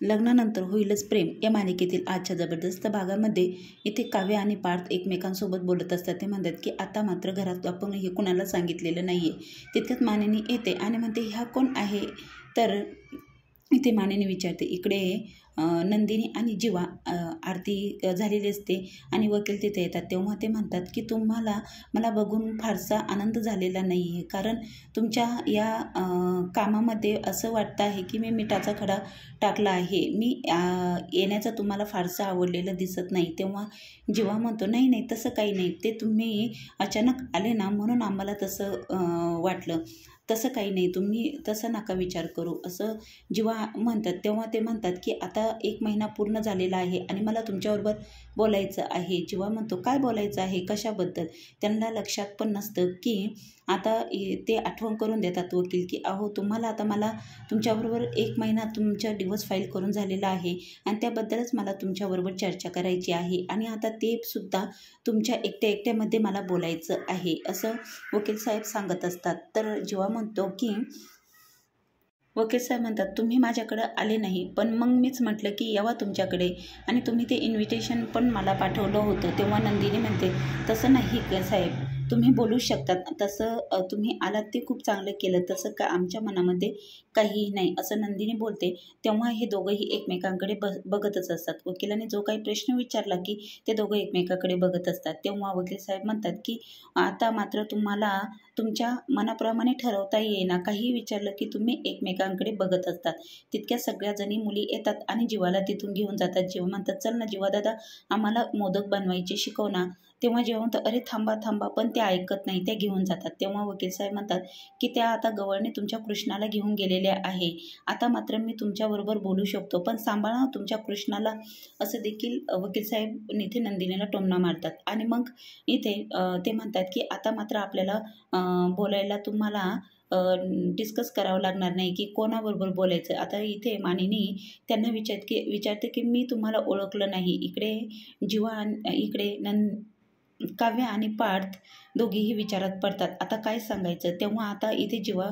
लग्नानंतर होईलच प्रेम या मालिकेतील आजच्या जबरदस्त भागामध्ये इथे काव्य आणि पार्थ एकमेकांसोबत बोलत असतात. ते म्हणतात की आता मात्र घरात आपण हे कुणाला सांगितलेलं नाही आहे. तितक्यात मानिनी येते आणि म्हणते ह्या कोण आहे. तर इथे मानिनी विचारते. इकडे नंदिनी आणि जीवा आरती झालेली असते आणि वकील तिथे येतात. तेव्हा ते म्हणतात की तुम्हाला मला बघून फारसा आनंद झालेला नाही आहे, कारण तुमच्या या कामामध्ये असं वाटतं आहे की मी मिठाचा खडा टाकला आहे. मी येण्याचं तुम्हाला फारसं आवडलेलं दिसत नाही. तेव्हा जीवा म्हणतो नाही नाही तसं काही नाही, ते तुम्ही अचानक आले ना म्हणून आम्हाला तसं वाटलं. तसं काही नाही, तुम्ही तसं नका विचार करू असं जीवा म्हणतात. तेव्हा ते म्हणतात की आता 1 महिना पूर्ण झालेला आहे आणि मला तुमच्याबरोबर बोलायचं आहे. जीवा म्हणतो काय बोलायचं आहे, कशाबद्दल. त्यांना लक्षात पण नसतं की आता ते आठवण करून देतात वकील की अहो तुम्हाला आता मला तुमच्याबरोबर 1 महिना तुमच्या डिवोर्स फाईल करून झालेला आहे आणि त्याबद्दलच मला तुमच्याबरोबर चर्चा करायची आहे आणि आता ते सुद्धा तुमच्या एकट्यामध्ये मला बोलायचं आहे असं वकील साहेब सांगत असतात. तर जीवा म्हणतो की वकील साहेब म्हणतात तुम्ही माझ्याकडे आले नाही, पण मग मीच म्हटलं की यावं तुमच्याकडे आणि तुम्ही ते इन्व्हिटेशन पण मला पाठवलं होतं. तेव्हा नंदिनी म्हणते तसं नाही साहेब, तुम्ही बोलू शकतात. तसं तुम्ही आलात ते खूप चांगलं केलं, तसं का आमच्या मनामध्ये काहीही नाही असं नंदिनी बोलते. तेव्हा हे दोघंही एकमेकांकडे बघतच असतात. वकिलाने जो काही प्रश्न विचारला की ते दोघं एकमेकाकडे बघत असतात. तेव्हा वकील साहेब म्हणतात की आता मात्र तुम्हाला तुमच्या मनाप्रमाणे ठरवता येईना. काही विचारलं की तुम्ही एकमेकांकडे बघत असतात. तितक्या सगळ्या जणी मुली येतात आणि जीवाला तिथून घेऊन जातात. जीवा म्हणतात चल ना जीवा दादा, आम्हाला मोदक बनवायचे शिकव ना. तेव्हा जेव्हा म्हणतात अरे थांबा थांबा, पण ते ऐकत नाही, त्या घेऊन जातात. तेव्हा वकील साहेब म्हणतात की त्या आता गवळणे तुमच्या कृष्णाला घेऊन गेलेल्या आहे. आता मात्र मी तुमच्याबरोबर बोलू शकतो, पण सांभाळा तुमच्या कृष्णाला. असं देखील वकील साहेब इथे नंदिनीला टोमणा मारतात. आणि मग इथे ते म्हणतात की आता मात्र आपल्याला बोलायला तुम्हाला डिस्कस करावं लागणार नाही की कोणाबरोबर बोलायचं. आता इथे मानिनी त्यांना विचारते की मी तुम्हाला ओळखलं नाही. इकडे जीवा इकडे काव्य आणि पार्थ दोघेही विचारात पडतात. आता काय सांगायचं. तेव्हा आता इथे जीवा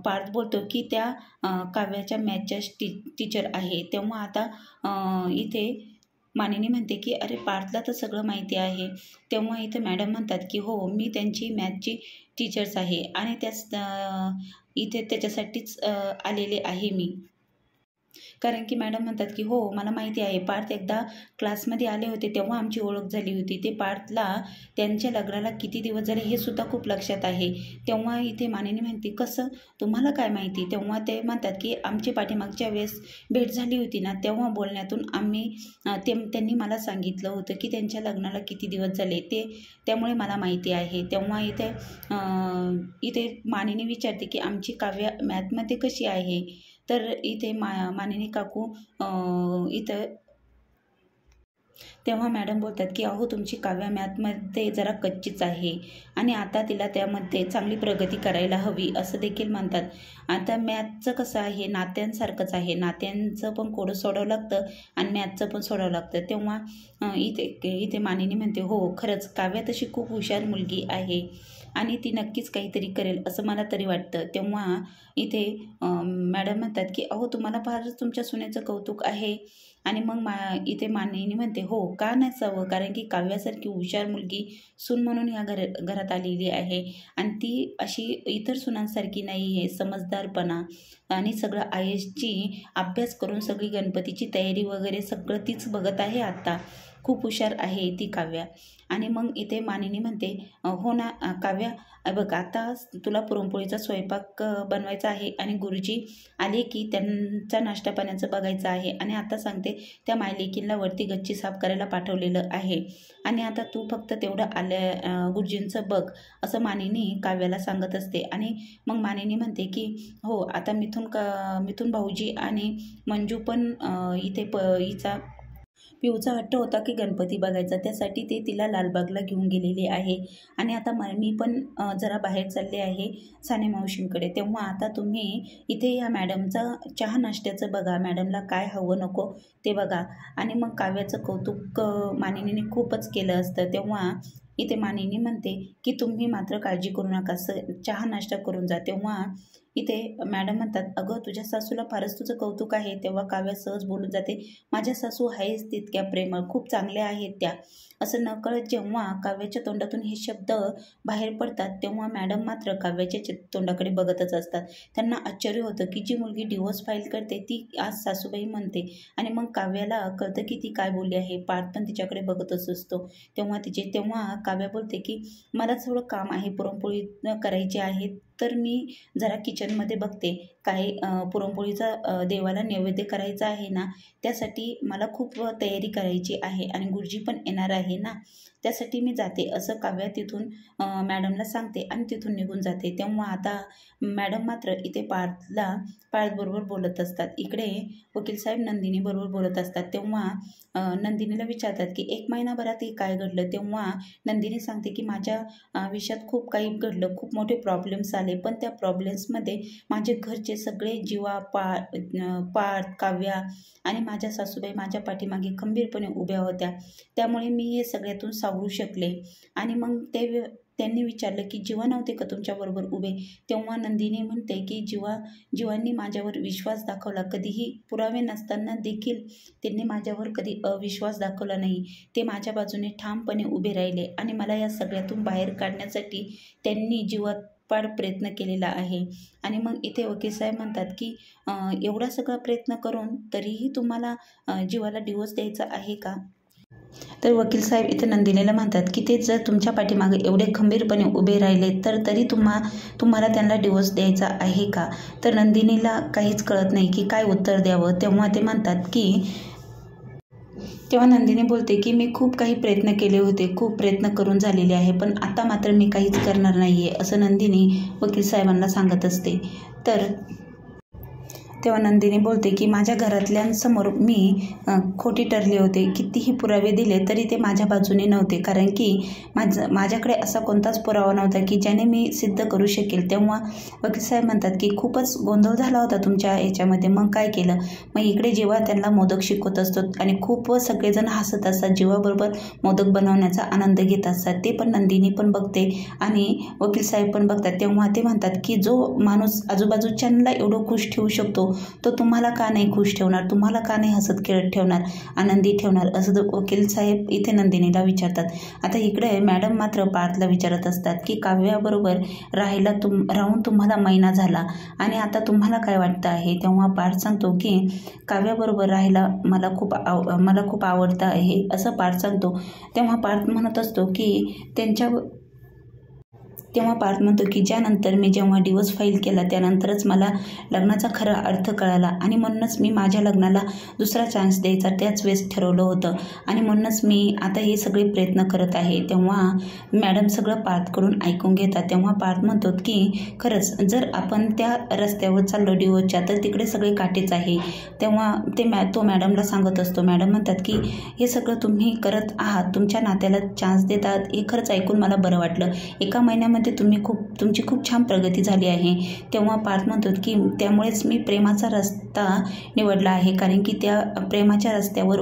पार्थ बोलतो की त्या काव्याच्या मॅथच्या टीचर आहे. तेव्हा आता इथे मानिनी म्हणते की अरे पार्थला तर सगळं माहिती आहे. तेव्हा इथे मॅडम म्हणतात की हो मी त्यांची मॅथची टीचर्स आहे आणि इथे त्याच्यासाठीच आलेले आहे मी. कारण की मॅडम म्हणतात की हो मला माहिती आहे, पार्थ एकदा क्लासमध्ये आले होते तेव्हा आमची ओळख झाली होती. ते पार्थला त्यांच्या लग्नाला किती दिवस झाले हे सुद्धा खूप लक्षात आहे. तेव्हा इथे मानिनी म्हणते कसं, तुम्हाला काय माहिती. तेव्हा ते म्हणतात की आमची पाठीमागच्या वेळेस भेट झाली होती ना, तेव्हा बोलण्यातून त्यांनी मला सांगितलं होतं की त्यांच्या लग्नाला किती दिवस झाले त्यामुळे मला माहिती आहे. तेव्हा इथे मानिनी विचारते की आमची काव्य मॅथमध्ये कशी आहे. तर इथे मानिनी काकू तेव्हा मॅडम बोलतात की अहो तुमची काव्य मॅथमध्ये जरा कच्चीच आहे आणि आता तिला त्यामध्ये चांगली प्रगती करायला हवी असं देखील म्हणतात. आता मॅथचं कसं आहे, नात्यांसारखंच आहे. नात्यांचं पण कोडं सोडावं लागतं आणि मॅथचं पण सोडावं लागतं. तेव्हा इथे मानिनी म्हणते हो खरंच काव्य तशी खूप हुशार मुलगी आहे आणि ती नक्कीच काहीतरी करेल असं मला तरी वाटतं. तेव्हा इथे मॅडम म्हणतात की अहो तुम्हाला फारच तुमच्या सुनेचं कौतुक आहे. आणि मग इथे मानिनी म्हणते हो का नसावं, कारण की काव्यासारखी हुशार मुलगी सून म्हणून ह्या घरात आलेली आहे आणि ती अशी इतर सुनांसारखी नाही आहे. समजदारपणा आणि सगळं IASची अभ्यास करून सगळी गणपतीची तयारी वगैरे सगळं तीच बघत आहे. आत्ता खूप हुशार आहे ती काव्या. आणि मग इथे मानिनी म्हणते हो ना काव्या, बघ आता तुला पुरणपोळीचा स्वयंपाक बनवायचा आहे आणि गुरुजी आले की त्यांचा नाश्ता पाण्याचं बघायचं आहे आणि आता सांगते त्या मायलेकींना वरती गच्ची साफ करायला पाठवलेलं आहे आणि आता तू फक्त तेवढं गुरुजींचं बघ असं मानिनी काव्याला सांगत असते. आणि मग मानिनी म्हणते की हो आता मिथून भाऊजी आणि मंजू पण इथे हिचा पिऊचा हट्ट होता की गणपती बघायचा, त्यासाठी ते तिला लालबागला घेऊन गेलेले आहे आणि आता मी पण जरा बाहेर चालले आहे साने मावशींकडे. तेव्हा आता तुम्ही इथे या मॅडमचा चहा नाश्त्याचं बघा, मॅडमला काय हवं नको ते बघा. आणि मग काव्याचं कौतुक मानिनीने खूपच केलं असतं. तेव्हा इथे मानिनी म्हणते की तुम्ही मात्र काळजी करू नका, चहा नाश्ता करून जा. तेव्हा इथे मॅडम म्हणतात, अगं तुझ्या सासूला फारच तुझं कौतुक आहे. तेव्हा काव्या सहज बोलून जाते, माझ्या सासू आहेच तितक्या प्रेमळ, खूप चांगल्या आहेत त्या. असं नकळत जेव्हा काव्याच्या तोंडातून हे शब्द बाहेर पडतात तेव्हा मॅडम मात्र काव्याच्या तोंडाकडे बघतच असतात. त्यांना आश्चर्य होतं की जी मुलगी डिवोर्स फाईल करते ती आज सासूबाई म्हणते. आणि मग काव्याला कळतं की ती काय बोलली आहे. पार्थ पण तिच्याकडे बघतच असतो. तेव्हा काव्या बोलते की मला थोडं काम आहे, पुरणपोळी करायची आहे, तर मी जरा किचनमध्ये बघते. काय पुरणपोळीचा देवाला नैवेद्य करायचा आहे ना, त्यासाठी मला खूप तयारी करायची आहे आणि गुरुजी पण येणार आहे ना, त्यासाठी मी जाते, असं काव्या तिथून मॅडमला सांगते आणि तिथून निघून जाते. तेव्हा आता मॅडम मात्र इथे पार्थबरोबर बोलत असतात. इकडे वकील साहेब नंदिनीबरोबर बोलत असतात. तेव्हा नंदिनीला विचारतात की 1 महिनाभरात हे काय घडलं. तेव्हा नंदिनी सांगते की माझ्या आयुष्यात खूप काही घडलं, खूप मोठे प्रॉब्लेम्स आले, पण त्या प्रॉब्लेम्समध्ये माझे घरचे सगळे जीवा, पार्थ, काव्या आणि माझ्या सासूबाई माझ्या पाठीमागे खंबीरपणे उभ्या होत्या. त्यामुळे मी हे सगळ्यातून सावरू शकले. आणि मग त्यांनी विचारलं की जीवा नव्हते का तुमच्याबरोबर उभे. तेव्हा नंदिनी म्हणते की जीवांनी माझ्यावर विश्वास दाखवला, कधीही पुरावे नसताना देखील त्यांनी माझ्यावर कधी अविश्वास दाखवला नाही. ते माझ्या बाजूने ठामपणे उभे राहिले आणि मला या सगळ्यातून बाहेर काढण्यासाठी त्यांनी जीवापाड प्रयत्न केलेला आहे. आणि मग इथे वकील साहेब म्हणतात की एवढा सगळा प्रयत्न करून तरीही तुम्हाला जीवाला डिवोर्स द्यायचा आहे का. तर वकील साहेब इथे नंदिनीला म्हणतात की ते जर तुमच्या पाठीमागे एवढे खंबीरपणे उभे राहिले तर तरी तुम्हाला त्यांना डिवोर्स द्यायचा आहे का. तर नंदिनीला काहीच कळत नाही की काय उत्तर द्यावं. तेव्हा नंदिनी बोलते की मी खूप काही प्रयत्न केले होते, खूप प्रयत्न करून झालेले आहे, पण आता मात्र मी काहीच करणार नाही आहे, असं नंदिनी वकील साहेबांना सांगत असते. तेव्हा नंदिनी बोलते की माझ्या घरातल्यांसमोर मी खोटी ठरले होते. कितीही पुरावे दिले तरी ते माझ्या बाजूने नव्हते, कारण की माझ्याकडे असा कोणताच पुरावा नव्हता की ज्याने मी सिद्ध करू शकेल. तेव्हा वकील साहेब म्हणतात की खूपच गोंधळ झाला होता तुमच्या याच्यामध्ये, मग काय केलं. मग इकडे जेव्हा त्यांना मोदक शिकवत असतो आणि खूप सगळेजण हसत असतात, जीवाबरोबर मोदक बनवण्याचा आनंद घेत असतात, ते पण नंदिनी पण बघते आणि वकील साहेब पण बघतात. तेव्हा ते म्हणतात की जो माणूस आजूबाजूच्यांना एवढं खुश ठेवू शकतो तो तुम्हाला का नाही खुश ठेवणार, तुम्हाला का नाही हसत खेळत ठेवणार, आनंदी ठेवणार, असं वकील साहेब इथे नंदिनीला विचारतात. आता इकडे मॅडम मात्र पार्थला विचारत असतात की काव्याबरोबर राहून तुम्हाला महिना झाला आणि आता तुम्हाला काय वाटतं आहे. तेव्हा पार्थ सांगतो की काव्याबरोबर राहायला मला खूप आवडतं आहे, असं पार्थ सांगतो. तेव्हा पार्थ म्हणत असतो की तेव्हा पार्थ म्हणतो की जेव्हा डिवोर्स फाईल केला त्यानंतरच मला लग्नाचा खरा अर्थ कळाला आणि म्हणूनच मी माझ्या लग्नाला दुसरा चान्स द्यायचा त्याच वेळेस ठरवलं होतं आणि म्हणूनच मी आता हे सगळे प्रयत्न करत आहे. तेव्हा मॅडम सगळं पार्थकडून ऐकून घेतात. तेव्हा पार्थ म्हणतो की खरंच जर आपण त्या रस्त्यावर चाललो डिवोर्सच्या तर तिकडे सगळे काटेच आहे. तेव्हा तो मॅडमला सांगत असतो. मॅडम म्हणतात की हे सगळं तुम्ही करत आहात, तुमच्या नात्याला चान्स देत आहात, हे खरंच ऐकून मला बरं वाटलं. 1 महिन्यामध्ये तुमची खूप छान प्रगती झाली आहे. तेव्हा पार्थ म्हणतो की त्यामुळेच मी प्रेमाचा रस्ता निवडला आहे, कारण की त्या प्रेमाच्या रस्त्यावर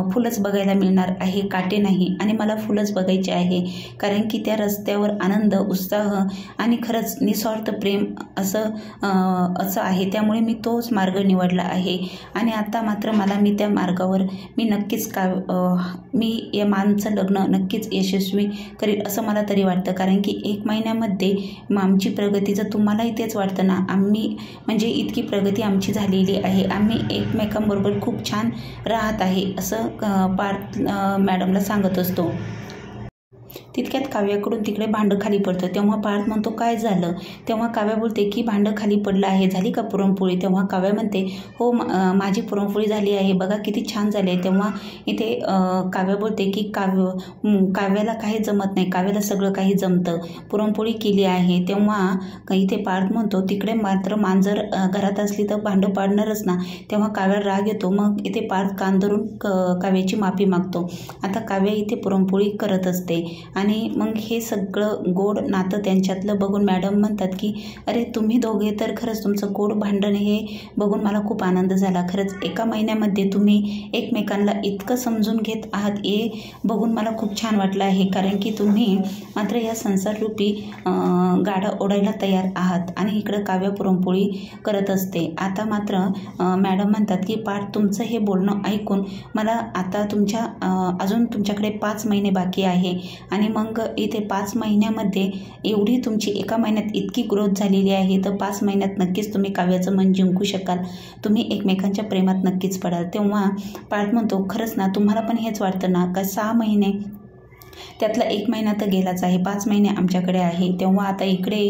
फुलंच बघायला मिळणार आहे, काटे नाही. आणि मला फुलंच बघायचे आहे, कारण की त्या रस्त्यावर आनंद, उत्साह आणि खरंच निस्वार्थ प्रेम असं आहे. त्यामुळे मी तोच मार्ग निवडला आहे आणि आता मात्र मी त्या मार्गावर मी या माणचं लग्न नक्कीच यशस्वी करेल असं मला तरी वाटतं. कारण की 1 महिन्यामध्ये आमची प्रगती, जर तुम्हालाही तेच वाटतं ना, म्हणजे इतकी प्रगती आमची झालेली आहे, आम्ही एकमेकांबरोबर खूप छान राहत आहे, असं पार्थ मॅडमला सांगत असतो. तितक्यात काव्याकडून तिकडे भांडं खाली पडतं. तेव्हा पार्थ म्हणतो काय झालं. तेव्हा काव्या बोलते की भांडं खाली पडलं आहे, झाली का पुरणपोळी. तेव्हा काव्या म्हणते हो माझी पुरणपोळी झाली आहे, बघा किती छान झाली आहे. तेव्हा इथे काव्या बोलते की काव्याला काही जमत नाही, काव्याला सगळं काही जमतं, पुरणपोळी केली आहे. तेव्हा इथे पार्थ म्हणतो तिकडे मात्र मांजर घरात असली तर भांडं पाडणारच ना. तेव्हा काव्याला राग येतो. मग इथे पार्थ कान धरून काव्याची माफी मागतो. आता काव्या इथे पुरणपोळी करत असते आणि आणि मग हे सगळं गोड नातं त्यांच्यातलं बघून मॅडम म्हणतात की अरे तुम्ही दोघे तर खरंच तुमचं गोड भांडण हे बघून मला खूप आनंद झाला. खरंच एका महिन्यामध्ये तुम्ही एकमेकांना इतकं समजून घेत आहात हे बघून मला खूप छान वाटलं आहे. कारण की तुम्ही मात्र या संसाररूपी गाडा ओढायला तयार आहात. आणि इकडं काव्य पुरणपोळी करत असते. आता मात्र मॅडम म्हणतात की पार्थ तुमचं हे बोलणं ऐकून मला आता अजून तुमच्याकडे 5 महिने बाकी आहे आणि मग इथे 5 महिन्यामध्ये एवढी तुमची एका महिन्यात इतकी ग्रोथ झालेली आहे तर 5 महिन्यात नक्कीच तुम्ही काव्याचं मन जिंकू शकाल. तुम्ही एकमेकांच्या प्रेमात नक्कीच पडाल. तेव्हा पार्थ म्हणतो खरंच ना तुम्हाला पण हेच वाटतं ना का 6 महिने त्यातला 1 महिना तर गेलाच आहे, 5 महिने आमच्याकडे आहे. तेव्हा आता इकडे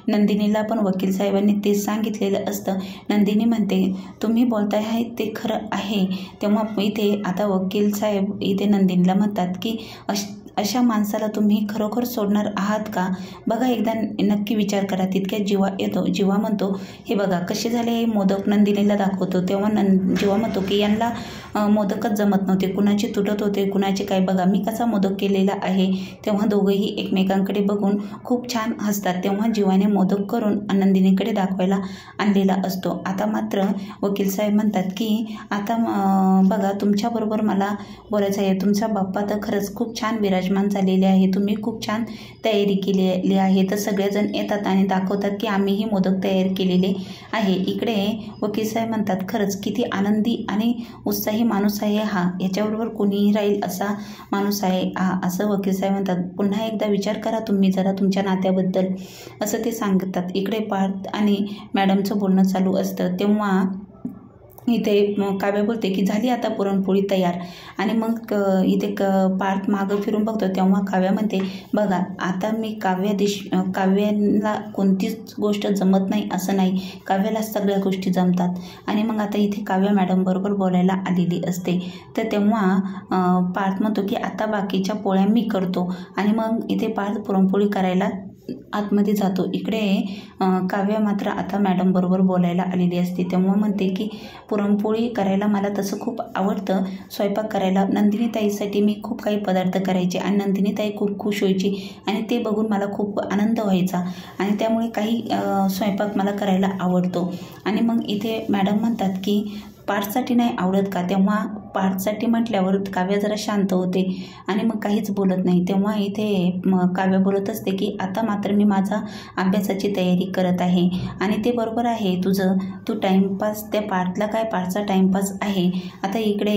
नंदिनीला पण वकील साहेबांनी तेच सांगितलेलं असतं. नंदिनी म्हणते तुम्ही बोलताय आहे ते खरं आहे. तेव्हा इथे आता वकील साहेब इथे नंदिनीला म्हणतात की अशा माणसाला तुम्ही खरोखर सोडणार आहात का? बघा एकदा नक्की विचार करा. तितक्यात जीवा येतो. जीवा म्हणतो हे बघा कसे झाले हे मोदक नंदिनीला दाखवतो. तेव्हा जीवा म्हणतो की यांना मोदकच जमत नव्हते, कुणाचे तुटत होते कुणाचे काय, बघा मी कसा मोदक केलेला आहे. तेव्हा दोघंही एकमेकांकडे बघून खूप छान हसतात. तेव्हा जीवाने मोदक करून नंदिनीकडे दाखवायला आणलेला असतो. आता मात्र वकील साहेब म्हणतात की आता बघा तुमच्याबरोबर मला बोलायचं आहे. तुमचा बाप्पा तर खरंच खूप छान विराजमान झालेले आहे. तुम्ही खूप छान तयारी केलेली आहे. तर सगळेजण येतात आणि दाखवतात की आम्हीही मोदक तयार केलेले आहे. इकडे वकील साहेब म्हणतात खरंच किती आनंदी आणि उत्साही माणूस आहे हा, याच्याबरोबर कोणीही राहील असा माणूस आहे हा, असं वकील साहेब म्हणतात. पुन्हा एकदा विचार करा तुम्ही जरा तुमच्या नात्याबद्दल, असं ते सांगतात. इकडे पार्थ आणि मॅडमचं बोलणं चालू असतं. तेव्हा इथे काव्य बोलते की झाली आता पुरणपोळी तयार. आणि मग इथे पार्थ मागं फिरून बघतो. तेव्हा काव्य म्हणते बघा आता मी काव्याला कोणतीच गोष्ट जमत नाही असं नाही, काव्याला सगळ्या गोष्टी जमतात. आणि मग आता इथे काव्य मॅडमबरोबर बोलायला आलेली असते. तर तेव्हा पार्थ म्हणतो की आता बाकीच्या पोळ्या मी करतो. आणि मग इथे पार्थ पुरणपोळी करायला आतमध्ये जातो. इकडे काव्य मात्र आता मॅडमबरोबर बोलायला आलेली असते. तेव्हा म्हणते की पुरणपोळी करायला मला तसं खूप आवडतं, स्वयंपाक करायला नंदिनी ताईसाठी मी खूप काही पदार्थ करायचे आणि नंदिनी ताई खूप खुश व्हायची आणि ते बघून मला खूप आनंद व्हायचा आणि त्यामुळे काही स्वयंपाक मला करायला आवडतो. आणि मग इथे मॅडम म्हणतात की पार्थसाठी नाही आवडत का? तेव्हा पार्थसाठी म्हटल्यावर काव्य जरा शांत होते आणि मग काहीच बोलत नाही. तेव्हा इथे काव्य बोलत असते की आता मात्र मी माझा अभ्यासाची तयारी करत आहे आणि ते बरोबर आहे तुझं, तू टाईमपास त्या पार्थला काय पार्थचा टाईमपास आहे. आता इकडे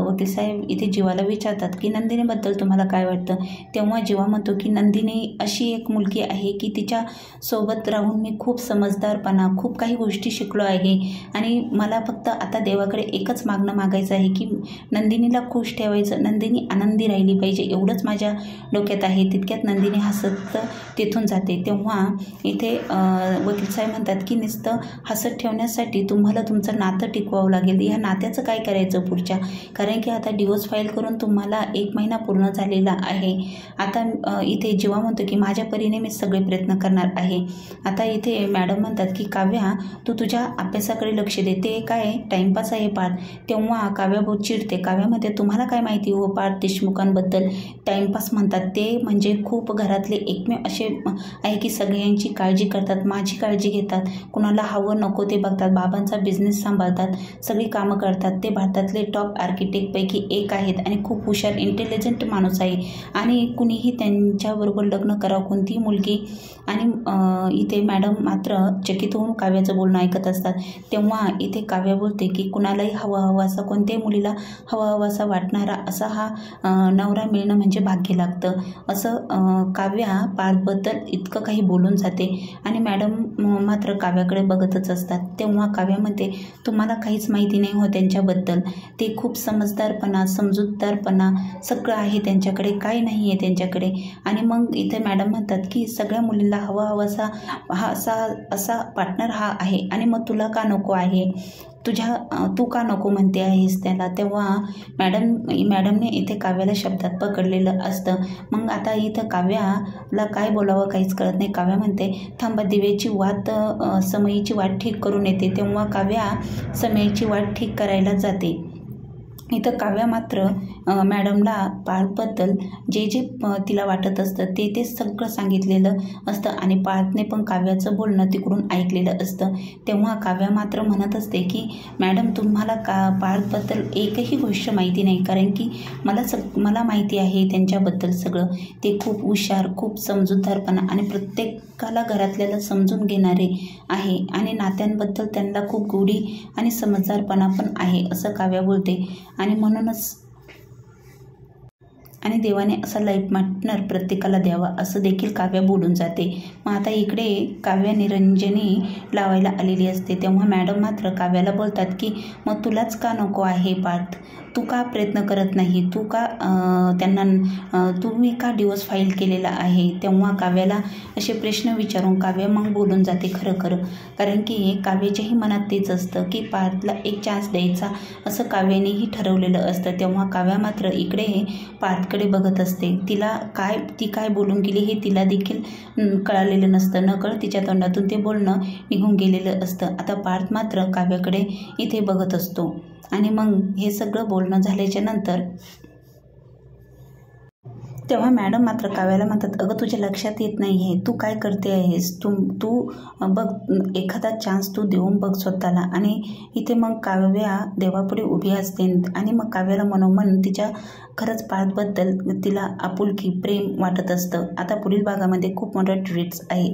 वकील साहेब इथे जीवाला विचारतात की नंदिनीबद्दल तुम्हाला काय वाटतं. तेव्हा जीवा म्हणतो की नंदिनी अशी एक मुलगी आहे की तिच्या सोबत राहून मी खूप समजदारपणा, खूप काही गोष्टी शिकलो आहे आणि मला फक्त आता देवाकडे एकच मागायचं आहे की नंदिनीला खुश ठेवायचं, नंदिनी आनंदी राहिली पाहिजे, एवढंच माझ्या डोक्यात आहे. तितक्यात नंदिनी हसत तिथून जाते. तेव्हा इथे वकील साहेब म्हणतात की नुसतं हसत ठेवण्यासाठी तुम्हाला तुमचं नातं टिकवावं लागेल. ह्या नात्याचं काय करायचं पुढच्या, कारण की आता डिवोर्स फाईल करून तुम्हाला 1 महिना पूर्ण झालेला आहे. आता इथे जीवा म्हणतो की माझ्या परीने मी सगळे प्रयत्न करणार आहे. आता इथे मॅडम म्हणतात की काव्या तू तुझ्या अभ्यासाकडे लक्ष दे, ते काय टाईमपास आहे पार्थ. तेव्हा काव्या बहुत चिडते. काव्यामध्ये तुम्हाला काय माहिती हो पार्थ देशमुखांबद्दल, टाईमपास म्हणतात ते म्हणजे खूप घरातले एकमेव असे आहे की सगळ्यांची काळजी करतात, माझी काळजी घेतात, कुणाला हवं नको ते बघतात, बाबांचा बिझनेस सांभाळतात, सगळी कामं करतात. ते भारतातले टॉप आर्किटेक्टपैकी एक आहेत आणि खूप हुशार इंटेलिजंट माणूस आहे आणि कुणीही त्यांच्याबरोबर लग्न करावं कोणतीही मुलगी. आणि इथे मॅडम मात्र चकित होऊन काव्याचं बोलणं ऐकत असतात. तेव्हा इथे काव्य बोलते की कुणालाही हवा असा, कोणत्याही मुलीला हवा असा वाटणारा असा हा नवरा मिळणं म्हणजे भाग्य लागतं, असं काव्या पार्थबद्दल इतकं काही बोलून जाते. आणि मॅडम मात्र काव्याकडे बघतच असतात. तेव्हा काव्यामध्ये तुम्हाला काहीच माहिती नाही हो त्यांच्याबद्दल, ते खूप समजदारपणा, समजूतदारपणा सगळं आहे त्यांच्याकडे, काय नाही आहे त्यांच्याकडे. आणि मग इथे मॅडम म्हणतात की सगळ्या मुलींना हवा असा पार्टनर हा आहे आणि मग तुला का नको आहे, तू का नको म्हणते आहेस त्याला. तेव्हा मॅडमने इथे काव्याला शब्दात पकडलेलं असतं. मग आता इथं काव्याला काय बोलावं काहीच कळत नाही. काव्या म्हणते थांबा, दिव्याची समयीची वाट ठीक करून येते. तेव्हा काव्या समयीची वाट ठीक करायला जाते. इथं काव्या मात्र मॅडमला पार्थबद्दल जे तिला वाटत असतं ते सगळं सांगितलेलं असतं आणि पार्थने पण काव्याचं बोलणं तिकडून ऐकलेलं असतं। तेव्हा काव्या मात्र म्हणत असते की मॅडम तुम्हाला पार्थबद्दल एकही गोष्ट माहिती नाही, कारण की मला माहिती आहे त्यांच्याबद्दल सगळं। ते खूप हुशार, खूप समजूतदारपणा आणि प्रत्येकाला घरातल्याला समजून घेणारे आहे आणि नात्यांबद्दल त्यांना खूप गोडी आणि समजदारपणा पण आहे असं काव्या बोलते। आणि म्हणूनच आणि देवाने असा लाईफ पार्टनर प्रत्येकाला द्यावा असं देखील काव्या बोलून जाते। मग आता इकडे काव्या निरंजनी लावायला आलेली असते, तेव्हा मॅडम मात्र काव्याला बोलतात की मग तुलाच का नको आहे पार्थ, तू का प्रयत्न करत नाही, तू का तुम्ही का डिवोर्स फाईल केलेला आहे। तेव्हा काव्याला असे प्रश्न विचारून काव्या मग बोलून जाते खरं, कारण की काव्याच्याही मनात तेच असतं की पार्थला एक चान्स द्यायचा असं काव्यानेही ठरवलेलं असतं। तेव्हा काव्या मात्र इकडे पार्थकडे बघत असते। ती काय बोलून गेली हे तिला देखील कळालेलं नसतं, नकळत तिच्या तोंडातून ते बोलणं निघून गेलेलं असतं। आता पार्थ मात्र काव्याकडे इथे बघत असतो आणि मग हे सगळं बोलणं झाल्याच्या नंतर तेव्हा मॅडम मात्र काव्याला म्हणतात, अगं तुझ्या लक्षात येत नाही आहे, तू काय करते आहेस, तू बघ एखादा चान्स तू देऊन बघ स्वतःला। आणि इथे मग काव्या देवापुढे उभी असते आणि मग काव्याला मनोमन तिच्या खरंच पार्थबद्दल तिला आपुलकी प्रेम वाटत असतं। आता पुढील भागामध्ये खूप मोठं ट्विस्ट आहे।